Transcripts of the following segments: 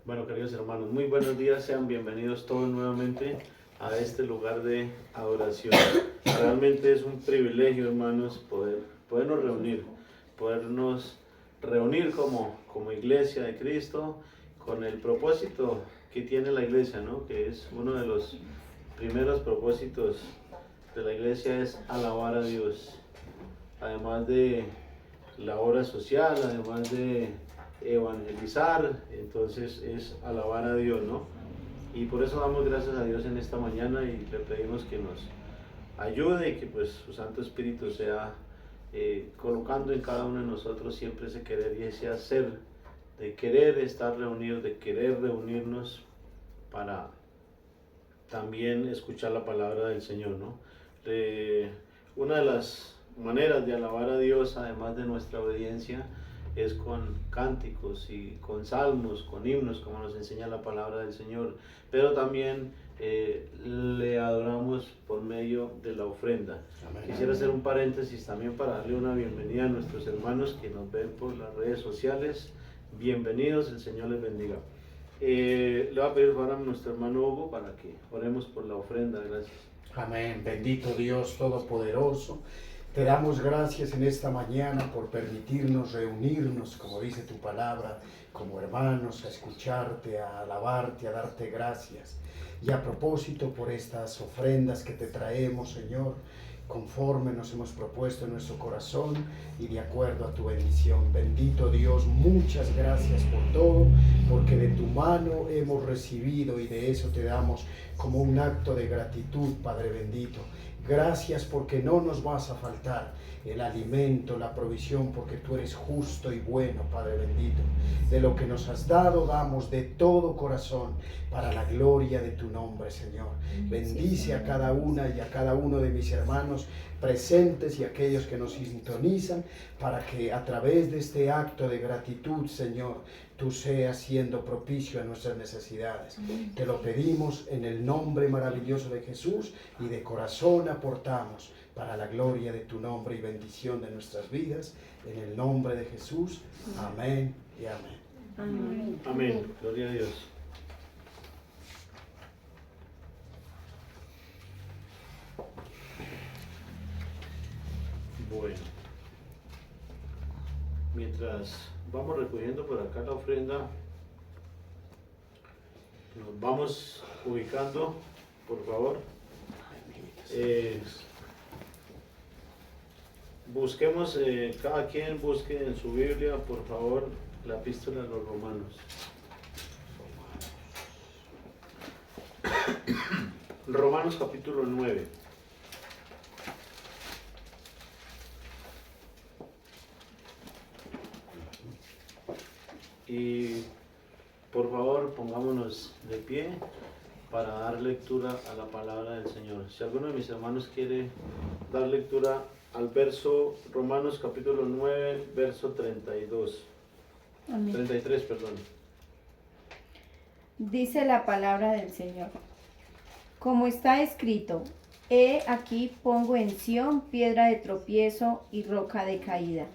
Bueno, queridos hermanos, muy buenos días, sean bienvenidos todos nuevamente a este lugar de adoración. Realmente es un privilegio, hermanos, podernos reunir como iglesia de Cristo con el propósito que tiene la iglesia, ¿no? Que es uno de los primeros propósitos de la iglesia, es alabar a Dios. Además de la obra social, además de evangelizar, entonces es alabar a Dios, ¿no? Y por eso damos gracias a Dios en esta mañana y le pedimos que nos ayude y que pues su Santo Espíritu sea colocando en cada uno de nosotros siempre ese querer y ese hacer, de querer estar reunidos, de querer reunirnos para también escuchar la palabra del Señor, ¿no? Una de las maneras de alabar a Dios, además de nuestra obediencia, es con cánticos y con salmos, con himnos, como nos enseña la palabra del Señor, pero también le adoramos por medio de la ofrenda. Amén. Quisiera hacer un paréntesis también para darle una bienvenida a nuestros hermanos que nos ven por las redes sociales. Bienvenidos, el Señor les bendiga. Le voy a pedir ahora a nuestro hermano Hugo para que oremos por la ofrenda. Gracias. Amén. Bendito Dios Todopoderoso. Te damos gracias en esta mañana por permitirnos reunirnos, como dice tu palabra, como hermanos, a escucharte, a alabarte, a darte gracias. Y a propósito por estas ofrendas que te traemos, Señor, conforme nos hemos propuesto en nuestro corazón y de acuerdo a tu bendición. Bendito Dios, muchas gracias por todo, porque de tu mano hemos recibido y de eso te damos como un acto de gratitud, Padre bendito. Gracias porque no nos vas a faltar el alimento, la provisión, porque tú eres justo y bueno, Padre bendito. De lo que nos has dado, damos de todo corazón para la gloria de tu nombre, Señor. Bendice a cada una y a cada uno de mis hermanos presentes y aquellos que nos sintonizan, para que a través de este acto de gratitud, Señor, tú seas siendo propicio a nuestras necesidades. Te lo pedimos en el nombre maravilloso de Jesús y de corazón aportamos para la gloria de tu nombre y bendición de nuestras vidas. En el nombre de Jesús. Amén y amén. Amén. Amén. Gloria a Dios. Bueno, mientras vamos recogiendo por acá la ofrenda, nos vamos ubicando, por favor. Busquemos, cada quien busque en su Biblia, por favor, la epístola a los Romanos. Romanos capítulo 9. Y por favor pongámonos de pie para dar lectura a la palabra del Señor. Si alguno de mis hermanos quiere dar lectura al verso, Romanos capítulo 9, verso 32. Amén. 33, perdón. Dice la palabra del Señor. Como está escrito, he aquí pongo en Sión piedra de tropiezo y roca de caída,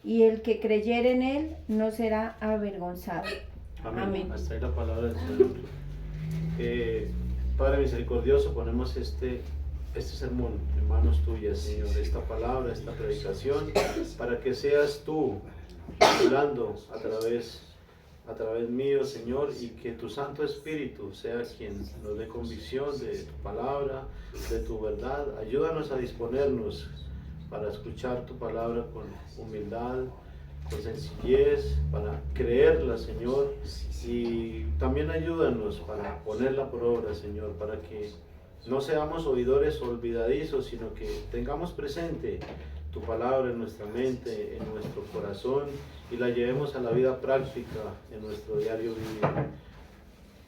y el que creyere en él no será avergonzado. Amén. Amén. Hasta ahí la palabra del Señor. Padre misericordioso, ponemos este sermón en manos tuyas, Señor, esta palabra, esta predicación, para que seas tú hablando a través mío, Señor, y que tu Santo Espíritu sea quien nos dé convicción de tu palabra, de tu verdad. Ayúdanos a disponernos para escuchar tu palabra con humildad, con sencillez, para creerla, Señor, y también ayúdanos para ponerla por obra, Señor, para que no seamos oidores olvidadizos, sino que tengamos presente tu palabra en nuestra mente, en nuestro corazón, y la llevemos a la vida práctica en nuestro diario vivir.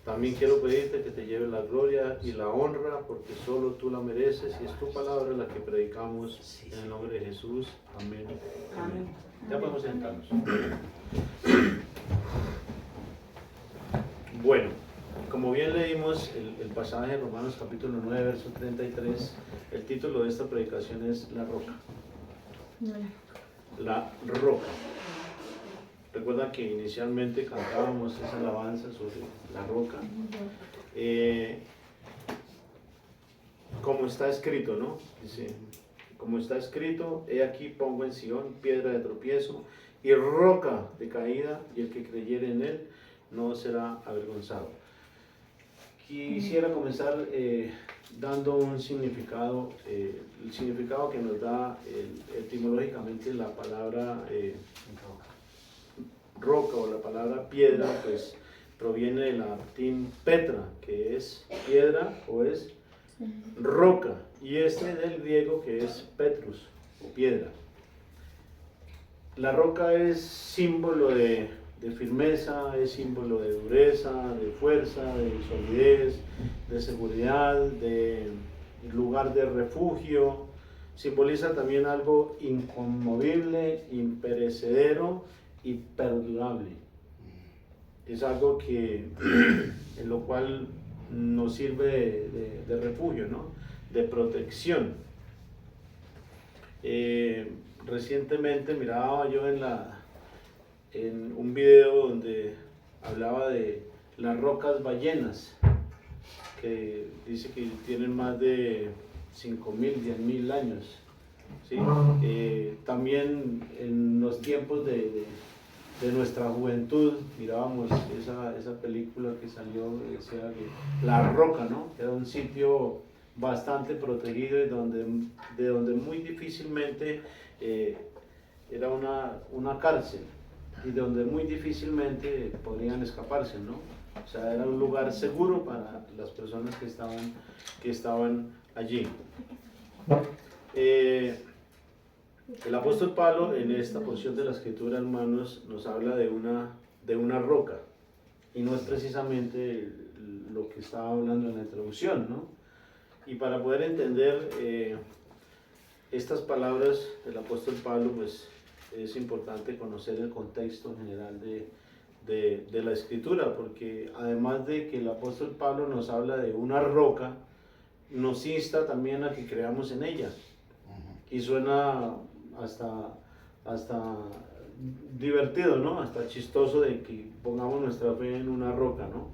También quiero pedirte que te lleve la gloria y la honra, porque solo tú la mereces, y es tu palabra la que predicamos en el nombre de Jesús. Amén. Amén. Ya podemos sentarnos. Bueno, como bien leímos el pasaje de Romanos capítulo 9, verso 33, el título de esta predicación es La Roca. La Roca. Recuerda que inicialmente cantábamos esa alabanza sobre la roca. Como está escrito, ¿no? Dice, como está escrito, he aquí pongo en Sión piedra de tropiezo y roca de caída, y el que creyere en él no será avergonzado. Quisiera comenzar dando un significado, el significado que nos da etimológicamente la palabra roca o la palabra piedra, pues proviene del latín petra, que es piedra o es roca, y del griego, que es petrus o piedra. La roca es símbolo de firmeza, es símbolo de dureza, de fuerza, de solidez, de seguridad, de lugar de refugio. Simboliza también algo inconmovible, imperecedero y perdurable. Es algo que en lo cual nos sirve de refugio, ¿no? De protección. Recientemente miraba yo en un video donde hablaba de las rocas ballenas, que dice que tienen más de 5.000, 10.000 años, ¿sí? También en los tiempos de nuestra juventud mirábamos esa película que salió, decía que La Roca, ¿no? Era un sitio bastante protegido y de donde muy difícilmente era una cárcel, y de donde muy difícilmente podrían escaparse, ¿no? O sea, era un lugar seguro para las personas que estaban allí. El apóstol Pablo en esta porción de la Escritura, hermanos, nos habla de una roca, y no es precisamente lo que estaba hablando en la introducción, ¿no? Y para poder entender estas palabras del apóstol Pablo, pues es importante conocer el contexto general de la Escritura, porque además de que el apóstol Pablo nos habla de una roca, nos insta también a que creamos en ella. Y suena hasta divertido, ¿no? Hasta chistoso de que pongamos nuestra fe en una roca, ¿no?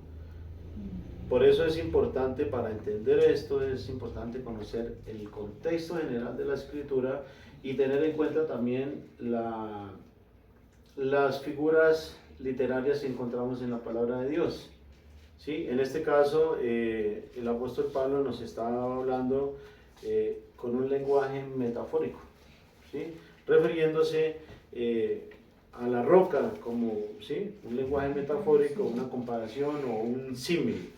Por eso es importante, para entender esto, es importante conocer el contexto general de la Escritura y tener en cuenta también las figuras literarias que encontramos en la palabra de Dios. ¿Sí? En este caso, el apóstol Pablo nos está hablando con un lenguaje metafórico, ¿sí? Refiriéndose a la roca como, ¿sí? Un lenguaje metafórico, una comparación o un símil.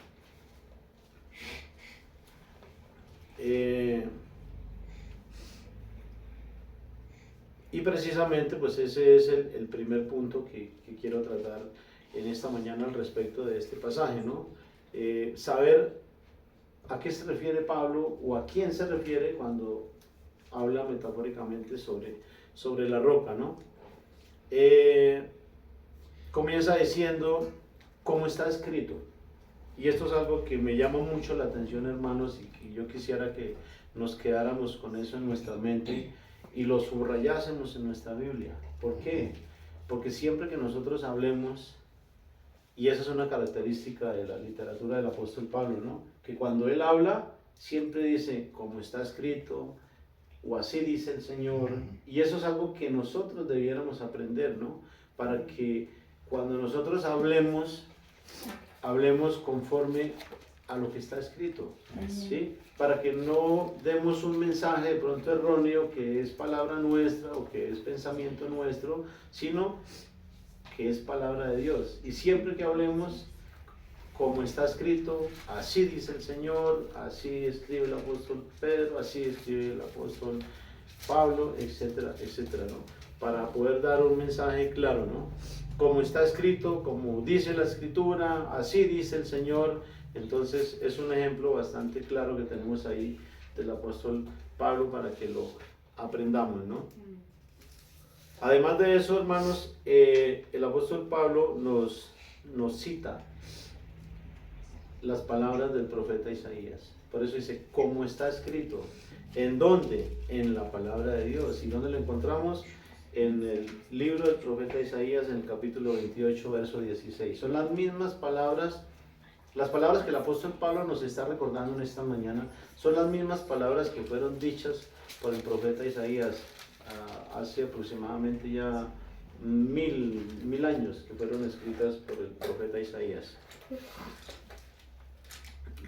Y precisamente pues ese es el primer punto que quiero tratar en esta mañana al respecto de este pasaje, ¿no? Saber a qué se refiere Pablo o a quién se refiere cuando habla metafóricamente sobre la roca, ¿no? Comienza diciendo cómo está escrito. Y esto es algo que me llama mucho la atención, hermanos, y que yo quisiera que nos quedáramos con eso en nuestra mente y lo subrayásemos en nuestra Biblia. ¿Por qué? Porque siempre que nosotros hablemos, y esa es una característica de la literatura del apóstol Pablo, ¿no? Que cuando él habla, siempre dice, como está escrito, o así dice el Señor, y eso es algo que nosotros debiéramos aprender, ¿no? Para que cuando nosotros hablemos conforme a lo que está escrito, ¿sí? Para que no demos un mensaje de pronto erróneo que es palabra nuestra o que es pensamiento nuestro, sino que es palabra de Dios. Y siempre que hablemos como está escrito, así dice el Señor, así escribe el apóstol Pedro, así escribe el apóstol Pablo, etcétera, etcétera, ¿no? Para poder dar un mensaje claro, ¿no? Como está escrito, como dice la Escritura, así dice el Señor. Entonces es un ejemplo bastante claro que tenemos ahí del apóstol Pablo para que lo aprendamos, ¿no? Además de eso, hermanos, el apóstol Pablo nos cita las palabras del profeta Isaías. Por eso dice, como está escrito. ¿En dónde? En la palabra de Dios. ¿Y dónde lo encontramos? en el libro del profeta Isaías, en el capítulo 28, verso 16. Son las mismas palabras, las palabras que el apóstol Pablo nos está recordando en esta mañana, son las mismas palabras que fueron dichas por el profeta Isaías hace aproximadamente ya mil años, que fueron escritas por el profeta Isaías.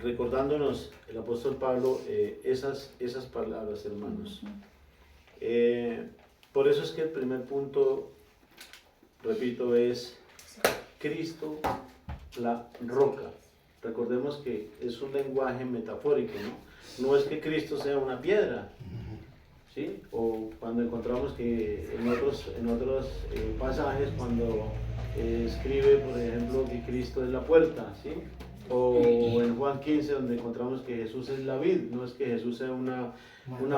Recordándonos el apóstol Pablo esas palabras, hermanos. Por eso es que el primer punto, repito, es Cristo, la roca. Recordemos que es un lenguaje metafórico, ¿no? No es que Cristo sea una piedra, ¿sí? O cuando encontramos que en otros pasajes, cuando escribe, por ejemplo, que Cristo es la puerta, ¿sí? O en Juan 15, donde encontramos que Jesús es la vid, no es que Jesús sea una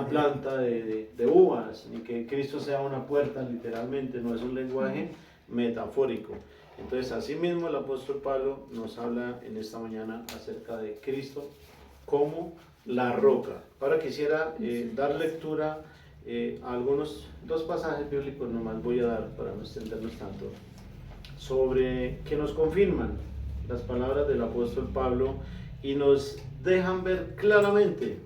planta de uvas, ni que Cristo sea una puerta, literalmente, no es un lenguaje metafórico. Entonces, asimismo, el apóstol Pablo nos habla en esta mañana acerca de Cristo como la roca. Ahora quisiera dar lectura a dos pasajes bíblicos, nomás voy a dar para no extendernos tanto, sobre que nos confirman las palabras del apóstol Pablo y nos dejan ver claramente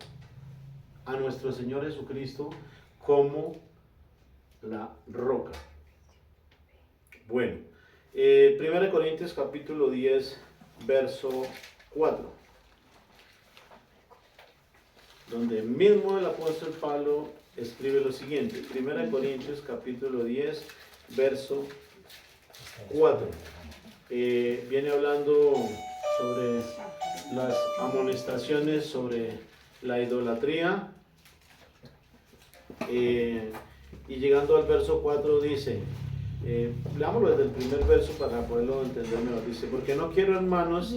a nuestro Señor Jesucristo como la roca. Bueno, 1 Corintios capítulo 10, verso 4, donde mismo el apóstol Pablo escribe lo siguiente. 1 Corintios capítulo 10, verso 4. Viene hablando sobre las amonestaciones sobre la idolatría, y llegando al verso 4 dice, leámoslo desde el primer verso para poderlo entender mejor. Dice: porque no quiero, hermanos,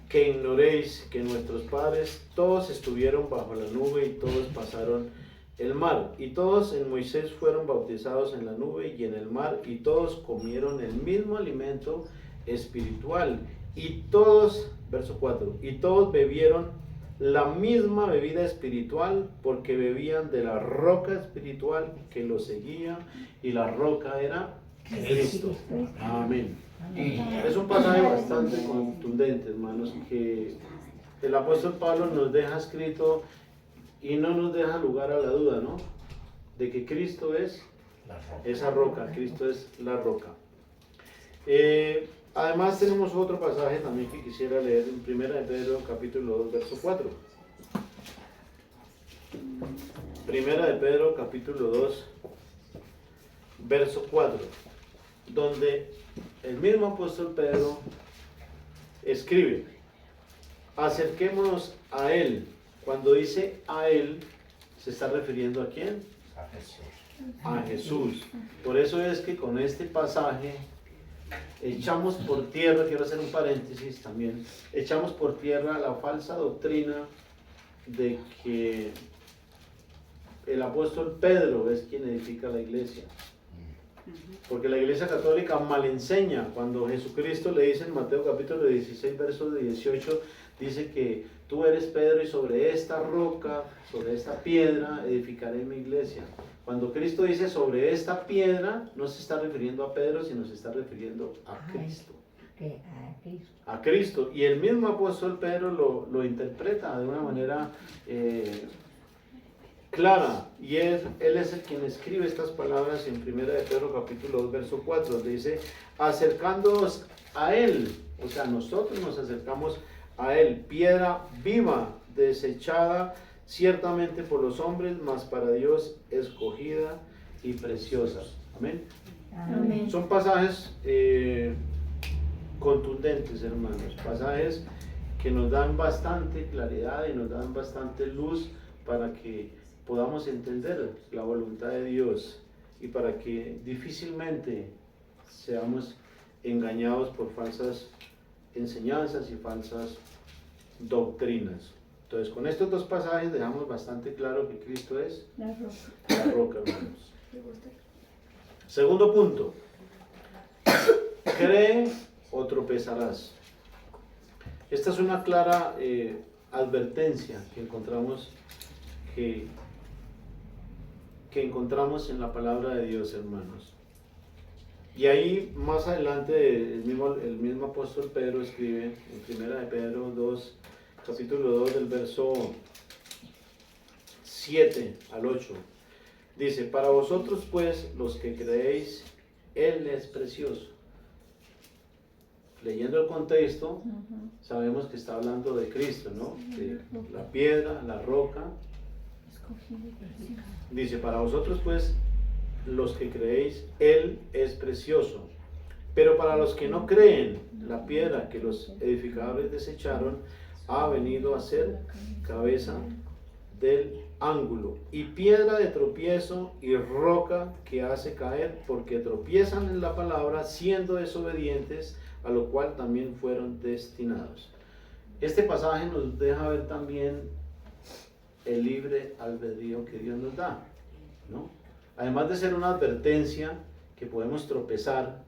que ignoréis que nuestros padres todos estuvieron bajo la nube y todos pasaron el mar, y todos en Moisés fueron bautizados en la nube y en el mar, y todos comieron el mismo alimento espiritual, y todos, verso 4, y todos bebieron la misma bebida espiritual, porque bebían de la roca espiritual que los seguía, y la roca era Cristo. Amén. Es un pasaje bastante contundente, hermanos, que el apóstol Pablo nos deja escrito y no nos deja lugar a la duda, ¿no? De que Cristo es esa roca, Cristo es la roca. Además tenemos otro pasaje también que quisiera leer en 1 de Pedro capítulo 2, verso 4. 1 de Pedro capítulo 2, verso 4, donde el mismo apóstol Pedro escribe: acerquémonos a Él. Cuando dice a Él, ¿se está refiriendo a quién? A Jesús. A Jesús. Por eso es que con este pasaje echamos por tierra, quiero hacer un paréntesis también, echamos por tierra la falsa doctrina de que el apóstol Pedro es quien edifica la iglesia. Porque la iglesia católica mal enseña. Cuando Jesucristo le dice en Mateo capítulo 16, verso 18, dice que tú eres Pedro y sobre esta roca, sobre esta piedra edificaré mi iglesia. Cuando Cristo dice sobre esta piedra, no se está refiriendo a Pedro, sino se está refiriendo a Cristo. A Cristo. Y el mismo apóstol Pedro lo interpreta de una manera clara, y él es el quien escribe estas palabras en 1 de Pedro capítulo 2, verso 4, donde dice: acercándonos a Él, o sea, nosotros nos acercamos a Él, piedra viva, desechada ciertamente por los hombres, mas para Dios escogida y preciosa. Amén. Amén. Son pasajes contundentes, hermanos, pasajes que nos dan bastante claridad y nos dan bastante luz para que podamos entender la voluntad de Dios y para que difícilmente seamos engañados por falsas enseñanzas y falsas doctrinas. Entonces, con estos dos pasajes dejamos bastante claro que Cristo es la roca, hermanos. Segundo punto: cree o tropezarás. Esta es una clara advertencia que encontramos que encontramos en la palabra de Dios, hermanos. Y ahí más adelante el mismo apóstol Pedro escribe en primera de Pedro 2, capítulo 2 del verso 7 al 8. Dice, para vosotros pues los que creéis, Él es precioso. Leyendo el contexto, sabemos que está hablando de Cristo, ¿no? De la piedra, la roca. Dice, para vosotros pues los que creéis, Él es precioso. Pero para los que no creen, la piedra que los edificadores desecharon ha venido a ser cabeza del ángulo y piedra de tropiezo y roca que hace caer, porque tropiezan en la palabra siendo desobedientes, a lo cual también fueron destinados. Este pasaje nos deja ver también el libre albedrío que Dios nos da, ¿no? Además de ser una advertencia que podemos tropezar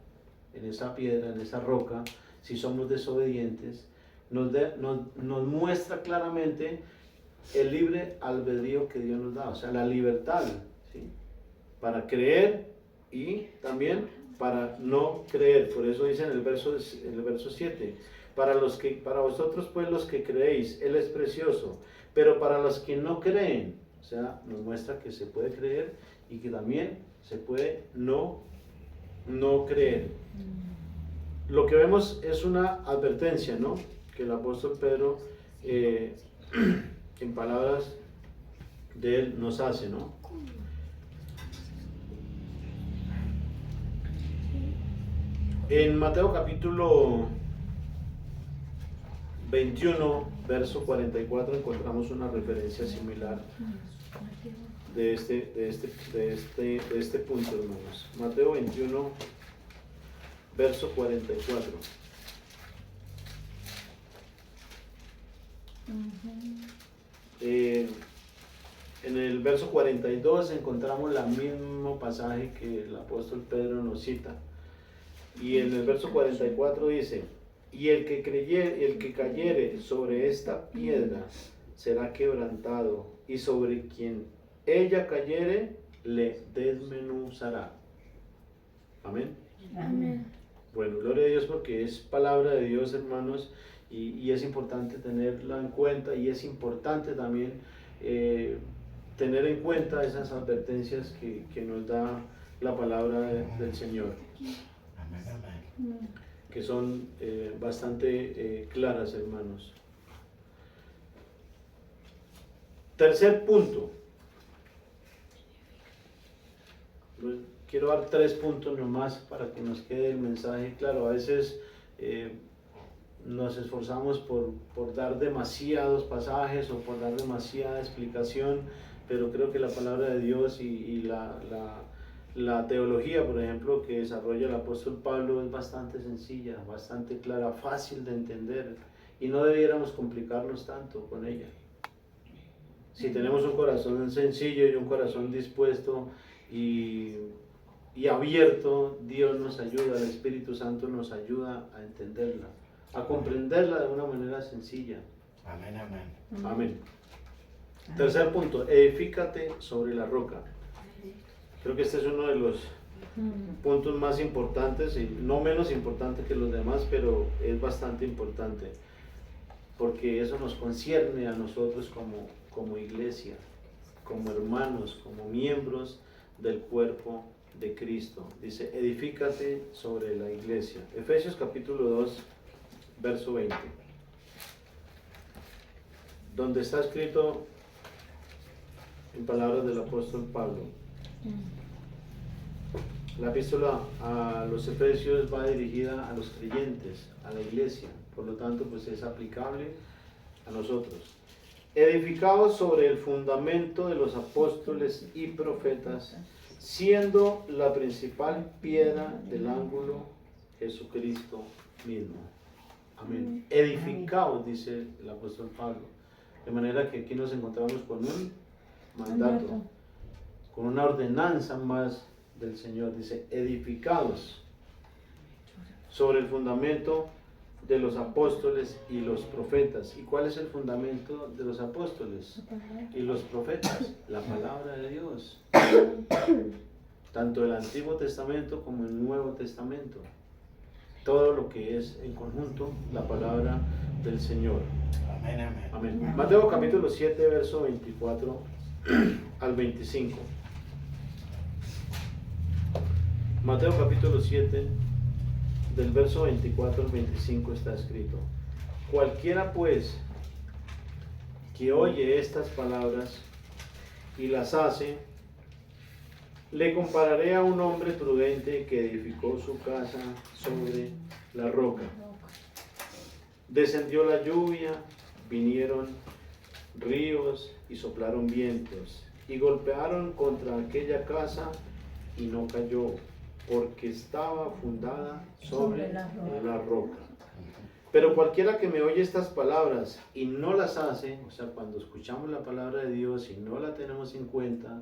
en esa piedra, en esa roca, si somos desobedientes, nos muestra claramente el libre albedrío que Dios nos da, o sea, la libertad, ¿sí? Para creer y también para no creer. Por eso dice en el verso 7, para vosotros pues los que creéis, Él es precioso, pero para los que no creen, o sea, nos muestra que se puede creer y que también se puede no creer. Lo que vemos es una advertencia, ¿no? Que el apóstol Pedro en palabras de él nos hace, ¿no? En Mateo capítulo 21, verso 44, encontramos una referencia similar de este punto, hermanos. Mateo 21, verso 44. En el verso 42 encontramos el mismo pasaje que el apóstol Pedro nos cita. Y en el verso 44 dice, y el que cayere sobre esta piedra será quebrantado, y sobre quien ella cayere le desmenuzará. Amén. Amén. Bueno, gloria a Dios, porque es palabra de Dios, hermanos, y es importante tenerla en cuenta, y es importante también tener en cuenta esas advertencias que nos da la palabra del Señor, que son bastante claras, hermanos. Tercer punto. Quiero dar 3 puntos nomás para que nos quede el mensaje claro. A veces nos esforzamos por dar demasiados pasajes o por dar demasiada explicación, pero creo que la palabra de Dios y la teología, por ejemplo, que desarrolla el apóstol Pablo es bastante sencilla, bastante clara, fácil de entender, y no debiéramos complicarnos tanto con ella. Si tenemos un corazón sencillo y un corazón dispuesto y abierto, Dios nos ayuda, el Espíritu Santo nos ayuda a entenderla, a comprenderla de una manera sencilla. Amén, amén. Amén. Tercer punto, edifícate sobre la roca. Creo que este es uno de los puntos más importantes y no menos importante que los demás, pero es bastante importante porque eso nos concierne a nosotros como iglesia, como hermanos, como miembros del cuerpo de Cristo. Dice, edifícate sobre la iglesia. Efesios capítulo 2, verso 20, donde está escrito en palabras del apóstol Pablo. La epístola a los Efesios va dirigida a los creyentes, a la iglesia, por lo tanto pues es aplicable a nosotros. Edificados sobre el fundamento de los apóstoles y profetas, siendo la principal piedra del ángulo Jesucristo mismo. Amén. Edificados, dice el apóstol Pablo. De manera que aquí nos encontramos con un mandato, con una ordenanza más del Señor. Dice, edificados sobre el fundamento de los apóstoles y los profetas. ¿Y cuál es el fundamento de los apóstoles y los profetas? La palabra de Dios. tanto el Antiguo Testamento como el Nuevo Testamento. Todo lo que es en conjunto la palabra del Señor. Amén, amén. Amén. Mateo capítulo 7, verso 24 al 25. Mateo capítulo 7, del verso 24 al 25 está escrito: cualquiera pues que oye estas palabras y las hace, le compararé a un hombre prudente que edificó su casa sobre la roca. Descendió la lluvia, vinieron ríos y soplaron vientos, y golpearon contra aquella casa, y no cayó, porque estaba fundada sobre la roca. Pero cualquiera que me oye estas palabras y no las hace, o sea, cuando escuchamos la palabra de Dios y no la tenemos en cuenta,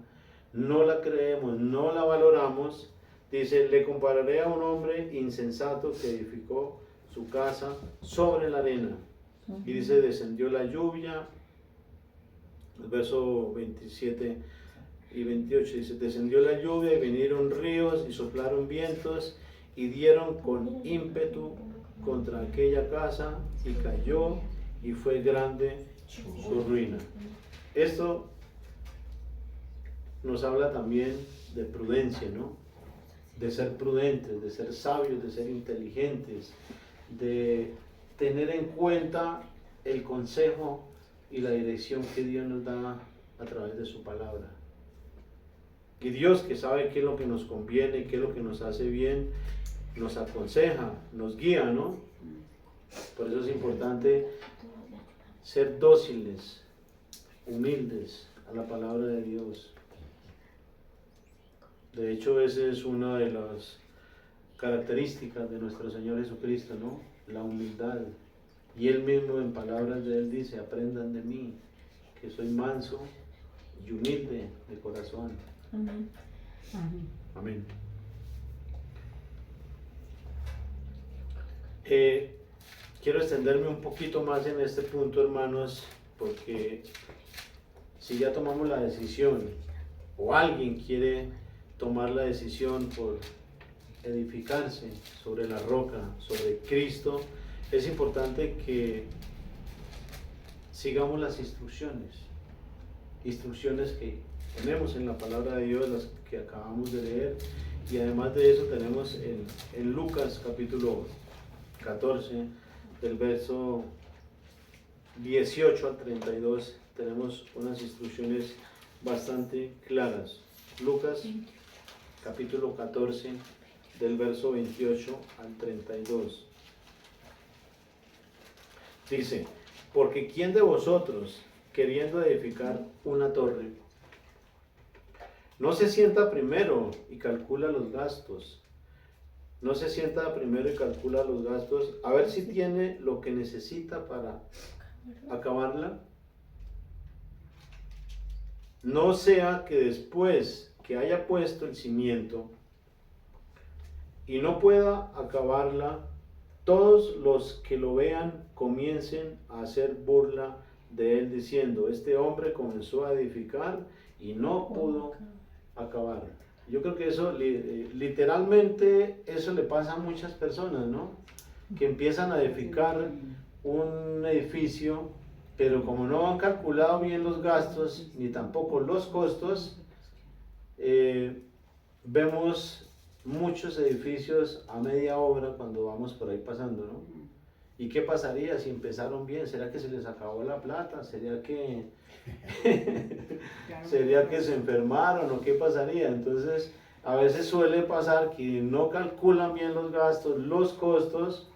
no la creemos, no la valoramos, dice, le compararé a un hombre insensato que edificó su casa sobre la arena. Y dice, descendió la lluvia, el verso 27 y 28 dice, descendió la lluvia y vinieron ríos y soplaron vientos y dieron con ímpetu contra aquella casa y cayó y fue grande su ruina. Esto nos habla también de prudencia, ¿no? De ser prudentes, de ser sabios, de ser inteligentes, de tener en cuenta el consejo y la dirección que Dios nos da a través de su palabra. Y Dios, que sabe qué es lo que nos conviene, qué es lo que nos hace bien, nos aconseja, nos guía, ¿no? Por eso es importante ser dóciles, humildes a la palabra de Dios. De hecho, esa es una de las características de nuestro Señor Jesucristo, ¿no? La humildad. Y Él mismo en palabras de Él dice, aprendan de mí, que soy manso y humilde de corazón. Amén. Amén. Amén. Quiero extenderme un poquito más en este punto, hermanos, porque si ya tomamos la decisión o alguien quiere tomar la decisión por edificarse sobre la roca, sobre Cristo, es importante que sigamos las instrucciones que tenemos en la palabra de Dios, las que acabamos de leer, y además de eso tenemos en Lucas capítulo 14, del verso 18 al 32, tenemos unas instrucciones bastante claras. Lucas capítulo 14, del verso 28 al 32. Dice, porque ¿quién de vosotros, queriendo edificar una torre, no se sienta primero y calcula los gastos? No se sienta primero y calcula los gastos, a ver si tiene lo que necesita para acabarla. No sea que después que haya puesto el cimiento y no pueda acabarla, todos los que lo vean comiencen a hacer burla de él, diciendo, este hombre comenzó a edificar y no pudo acabar. Yo creo que eso, literalmente, eso le pasa a muchas personas, ¿no? Que empiezan a edificar un edificio, pero como no han calculado bien los gastos, ni tampoco los costos, vemos muchos edificios a media obra cuando vamos por ahí pasando, ¿no? ¿Y qué pasaría si empezaron bien? ¿Será que se les acabó la plata? ¿Sería que se enfermaron o qué pasaría? Entonces, a veces suele pasar que no calculan bien los gastos, los costos,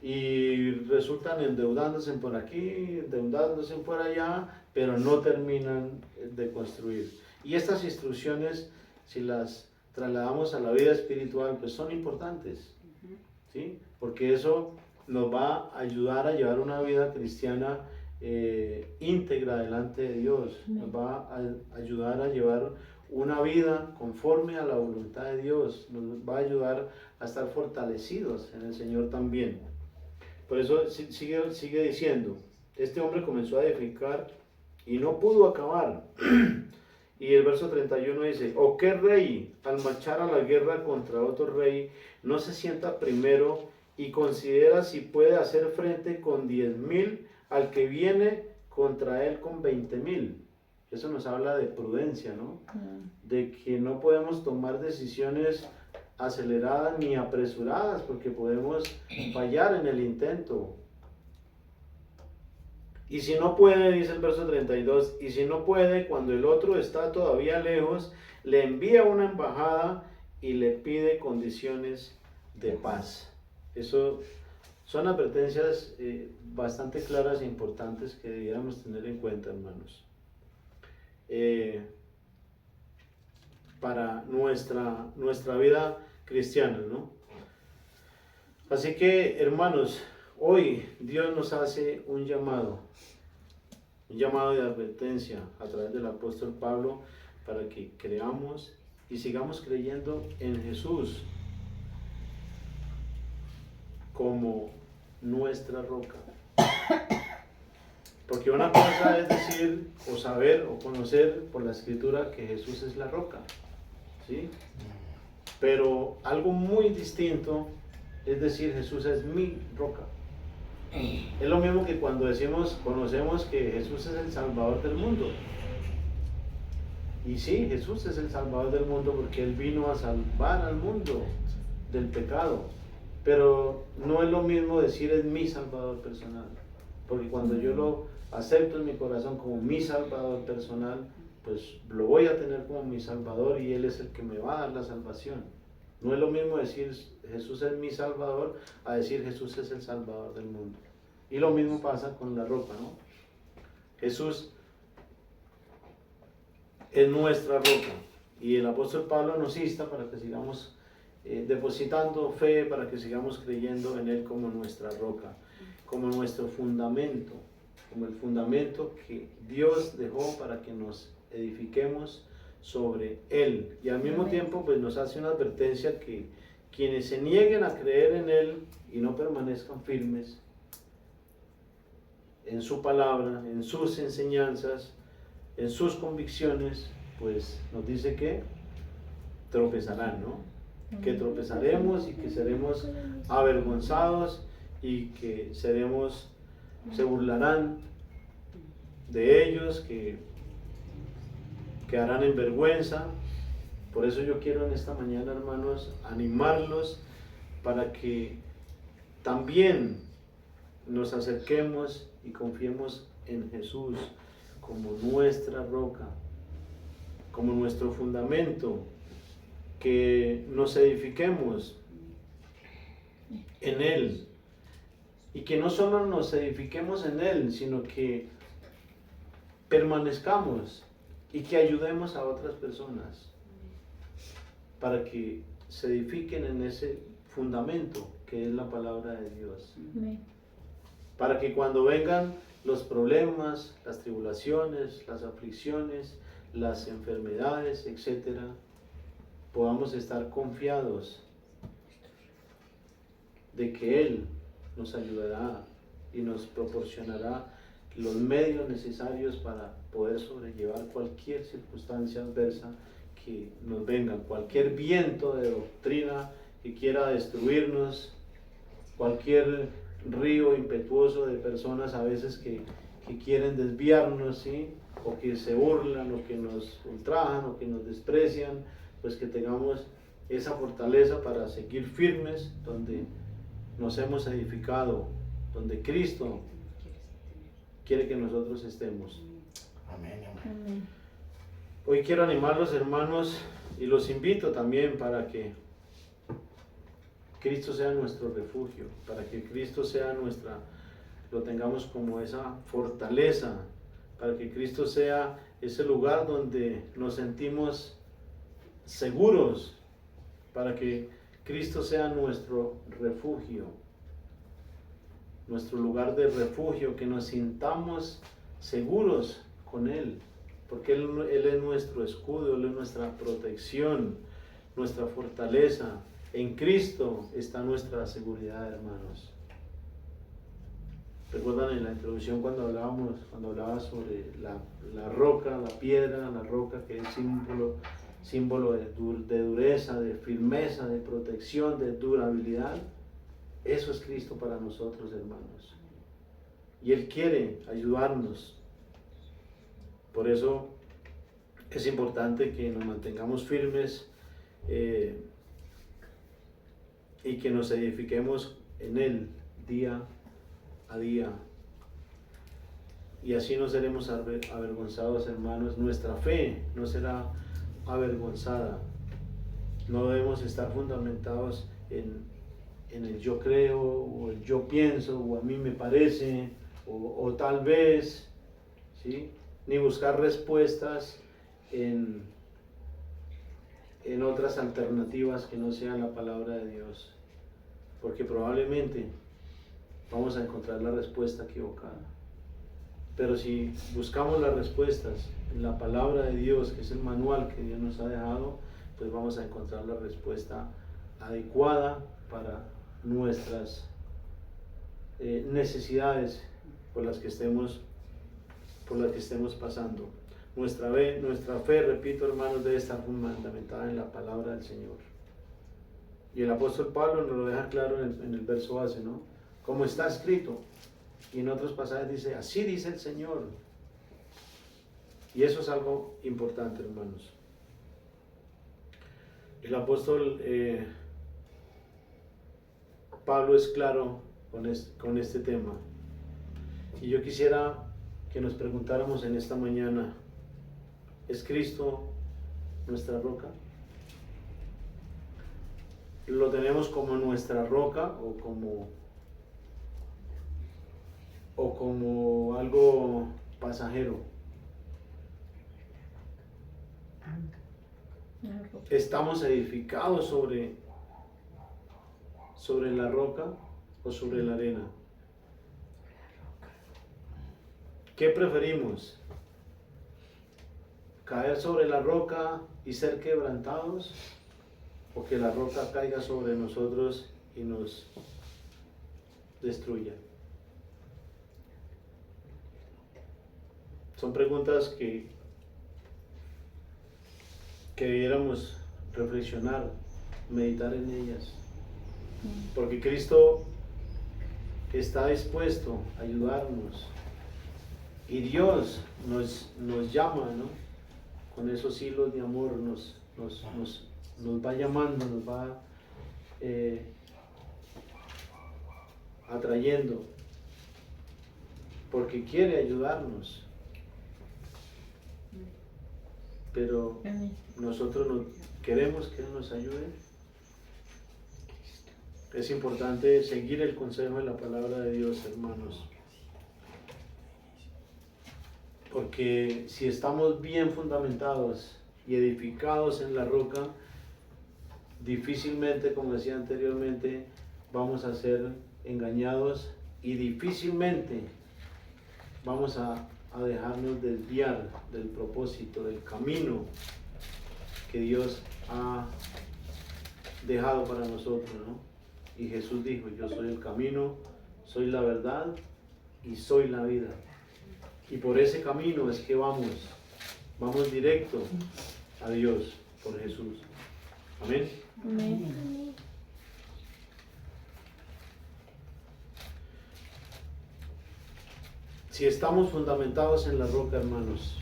y resultan endeudándose por aquí, endeudándose por allá, pero no terminan de construir. Y estas instrucciones, si las trasladamos a la vida espiritual, pues son importantes, ¿sí? Porque eso nos va a ayudar a llevar una vida cristiana íntegra delante de Dios, nos va a ayudar a llevar una vida conforme a la voluntad de Dios, nos va a ayudar a estar fortalecidos en el Señor también. Por eso sigue diciendo, este hombre comenzó a edificar y no pudo acabar. Y el verso 31 dice, ¿o qué rey al marchar a la guerra contra otro rey no se sienta primero y considera si puede hacer frente con 10,000 al que viene contra él con 20,000? Eso nos habla de prudencia, ¿no? De que no podemos tomar decisiones aceleradas ni apresuradas porque podemos fallar en el intento. Y si no puede, dice el verso 32, y si no puede, cuando el otro está todavía lejos, le envía una embajada y le pide condiciones de paz. Eso son advertencias bastante claras e importantes que debiéramos tener en cuenta, hermanos, para nuestra vida cristiana, ¿no? Así que, hermanos, hoy Dios nos hace un llamado de advertencia a través del apóstol Pablo para que creamos y sigamos creyendo en Jesús como nuestra roca. Porque una cosa es decir, o saber, o conocer por la Escritura que Jesús es la roca, ¿sí? Pero algo muy distinto es decir, Jesús es mi roca. Es lo mismo que cuando conocemos que Jesús es el Salvador del mundo. Y sí, Jesús es el Salvador del mundo porque Él vino a salvar al mundo del pecado. Pero no es lo mismo decir es mi Salvador personal. Porque cuando yo lo acepto en mi corazón como mi Salvador personal, pues lo voy a tener como mi Salvador y Él es el que me va a dar la salvación. No es lo mismo decir Jesús es mi Salvador a decir Jesús es el Salvador del mundo. Y lo mismo pasa con la roca, ¿no? Jesús es nuestra roca. Y el apóstol Pablo nos insta para que sigamos depositando fe, para que sigamos creyendo en Él como nuestra roca, como nuestro fundamento, como el fundamento que Dios dejó para que nos edifiquemos sobre Él. Y al mismo tiempo pues nos hace una advertencia que quienes se nieguen a creer en Él y no permanezcan firmes en su palabra, en sus enseñanzas, en sus convicciones, pues nos dice que tropezarán, ¿no? Que tropezaremos y que seremos avergonzados y que se burlarán de ellos, que quedarán en vergüenza. Por eso yo quiero en esta mañana, hermanos, animarlos para que también nos acerquemos y confiemos en Jesús como nuestra roca, como nuestro fundamento, que nos edifiquemos en Él y que no solo nos edifiquemos en Él, sino que permanezcamos y que ayudemos a otras personas para que se edifiquen en ese fundamento que es la palabra de Dios. Amén. Para que cuando vengan los problemas, las tribulaciones, las aflicciones, las enfermedades, etc., podamos estar confiados de que Él nos ayudará y nos proporcionará los medios necesarios para poder sobrellevar cualquier circunstancia adversa que nos venga, cualquier viento de doctrina que quiera destruirnos, cualquier río impetuoso de personas a veces que quieren desviarnos, ¿sí? O que se burlan, o que nos ultrajan, o que nos desprecian, pues que tengamos esa fortaleza para seguir firmes donde nos hemos edificado, donde Cristo quiere que nosotros estemos. Amén, amén. Hoy quiero animar a los hermanos y los invito también para que Cristo sea nuestro refugio, para que Cristo sea lo tengamos como esa fortaleza, para que Cristo sea ese lugar donde nos sentimos seguros, para que Cristo sea nuestro refugio, nuestro lugar de refugio, que nos sintamos seguros con Él, porque Él es nuestro escudo, Él es nuestra protección, nuestra fortaleza. En Cristo está nuestra seguridad, hermanos. Recuerdan en la introducción cuando hablaba sobre la roca, la piedra, la roca que es símbolo de dureza, de firmeza, de protección, de durabilidad. Eso es Cristo para nosotros, hermanos. Y Él quiere ayudarnos. Por eso es importante que nos mantengamos firmes y que nos edifiquemos en Él día a día. Y así no seremos avergonzados, hermanos. Nuestra fe no será avergonzada. No debemos estar fundamentados en el yo creo, o el yo pienso, o a mí me parece, o tal vez, ¿sí? Ni buscar respuestas en otras alternativas que no sean la palabra de Dios, porque probablemente vamos a encontrar la respuesta equivocada. Pero si buscamos las respuestas en la palabra de Dios, que es el manual que Dios nos ha dejado, pues vamos a encontrar la respuesta adecuada para nuestras necesidades por las que estemos pasando. Nuestra fe, repito, hermanos, debe estar fundamentada en la palabra del Señor. Y el apóstol Pablo nos lo deja claro en el verso base, ¿no? Como está escrito. Y en otros pasajes dice, así dice el Señor. Y eso es algo importante, hermanos. El apóstol Pablo es claro con este tema. Y yo quisiera que nos preguntáramos en esta mañana, ¿es Cristo nuestra roca? ¿Lo tenemos como nuestra roca o como algo pasajero? ¿Estamos edificados sobre la roca o sobre la arena? ¿Qué preferimos? ¿Caer sobre la roca y ser quebrantados? ¿O que la roca caiga sobre nosotros y nos destruya? Son preguntas que debiéramos reflexionar, meditar en ellas. Porque Cristo está dispuesto a ayudarnos. Y Dios nos llama, ¿no? Con esos hilos de amor nos va llamando, nos va atrayendo, porque quiere ayudarnos. Pero nosotros no queremos que Él nos ayude. Es importante seguir el consejo de la palabra de Dios, hermanos. Porque si estamos bien fundamentados y edificados en la roca, difícilmente, como decía anteriormente, vamos a ser engañados y difícilmente vamos a dejarnos desviar del propósito, del camino que Dios ha dejado para nosotros, ¿no? Y Jesús dijo, yo soy el camino, soy la verdad y soy la vida. Y por ese camino es que vamos directo a Dios por Jesús. Amén. Amén. Si estamos fundamentados en la roca, hermanos,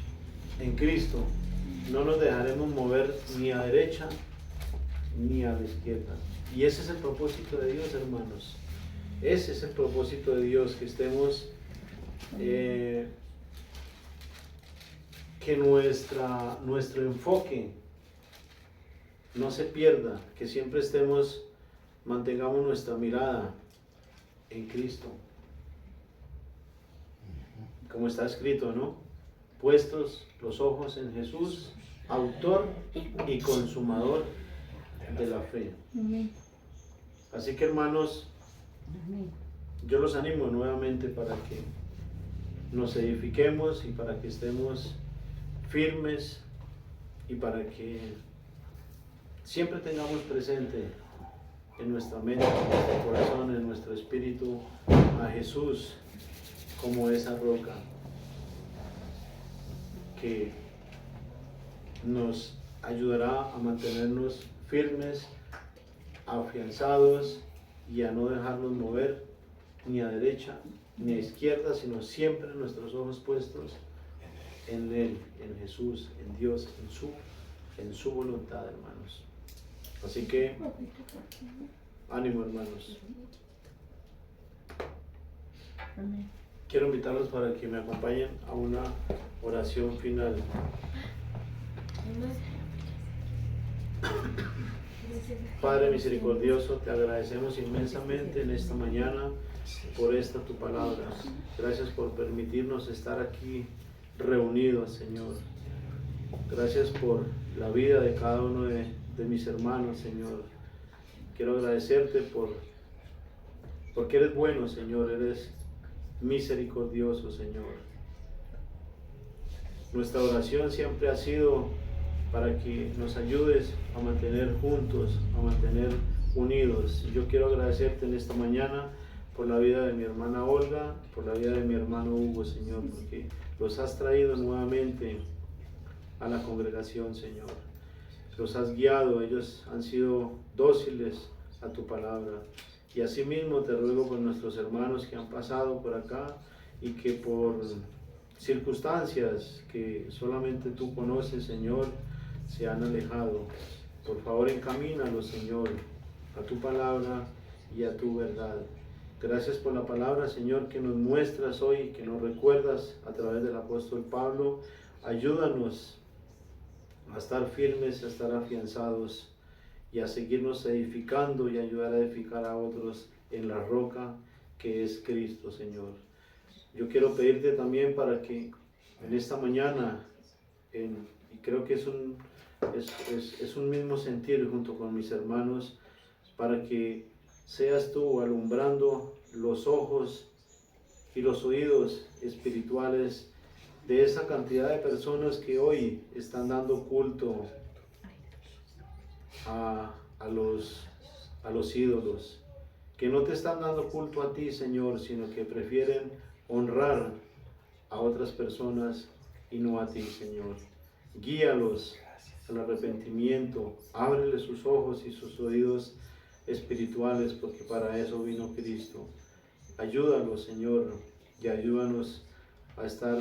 en Cristo, no nos dejaremos mover ni a derecha ni a la izquierda. Y ese es el propósito de Dios, hermanos. Ese es el propósito de Dios, que estemos, que nuestro enfoque no se pierda, que siempre mantengamos nuestra mirada en Cristo. Como está escrito, ¿no? Puestos los ojos en Jesús, autor y consumador de la fe. Así que, hermanos, yo los animo nuevamente para que nos edifiquemos y para que estemos firmes y para que siempre tengamos presente en nuestra mente, en nuestro corazón, en nuestro espíritu a Jesús como esa roca que nos ayudará a mantenernos firmes, afianzados y a no dejarnos mover ni a derecha ni a izquierda, sino siempre nuestros ojos puestos en Él, en Jesús, en Dios, en su voluntad, hermanos. Así que, ánimo, hermanos. Quiero invitarlos para que me acompañen a una oración final. Padre misericordioso, te agradecemos inmensamente en esta mañana por esta tu palabra. Gracias por permitirnos estar aquí reunidos, Señor. Gracias por la vida de cada uno de mis hermanos, Señor. Quiero agradecerte porque eres bueno, Señor. Eres misericordioso, Señor. Nuestra oración siempre ha sido para que nos ayudes a mantener juntos, a mantener unidos. Y yo quiero agradecerte en esta mañana por la vida de mi hermana Olga, por la vida de mi hermano Hugo, Señor, porque los has traído nuevamente a la congregación, Señor. Los has guiado, ellos han sido dóciles a tu palabra. Y asimismo te ruego por nuestros hermanos que han pasado por acá y que por circunstancias que solamente tú conoces, Señor, se han alejado. Por favor, encamínalos, Señor, a tu palabra y a tu verdad. Gracias por la palabra, Señor, que nos muestras hoy, que nos recuerdas a través del apóstol Pablo. Ayúdanos a estar firmes, a estar afianzados y a seguirnos edificando y ayudar a edificar a otros en la roca que es Cristo, Señor. Yo quiero pedirte también para que en esta mañana, y creo que es un mismo sentir junto con mis hermanos, para que seas tú alumbrando los ojos y los oídos espirituales de esa cantidad de personas que hoy están dando culto a los ídolos, que no te están dando culto a ti, Señor, sino que prefieren honrar a otras personas y no a ti, Señor. Guíalos al arrepentimiento, ábreles sus ojos y sus oídos espirituales, porque para eso vino Cristo. Ayúdalos, Señor, y ayúdanos a estar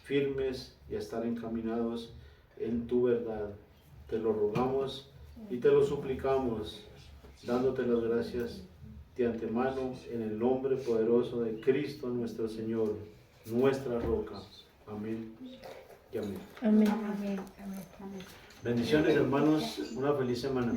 firmes y a estar encaminados en tu verdad. Te lo rogamos y te lo suplicamos, dándote las gracias de antemano en el nombre poderoso de Cristo nuestro Señor, nuestra roca. Amén y amén. Amén. Bendiciones, hermanos, una feliz semana.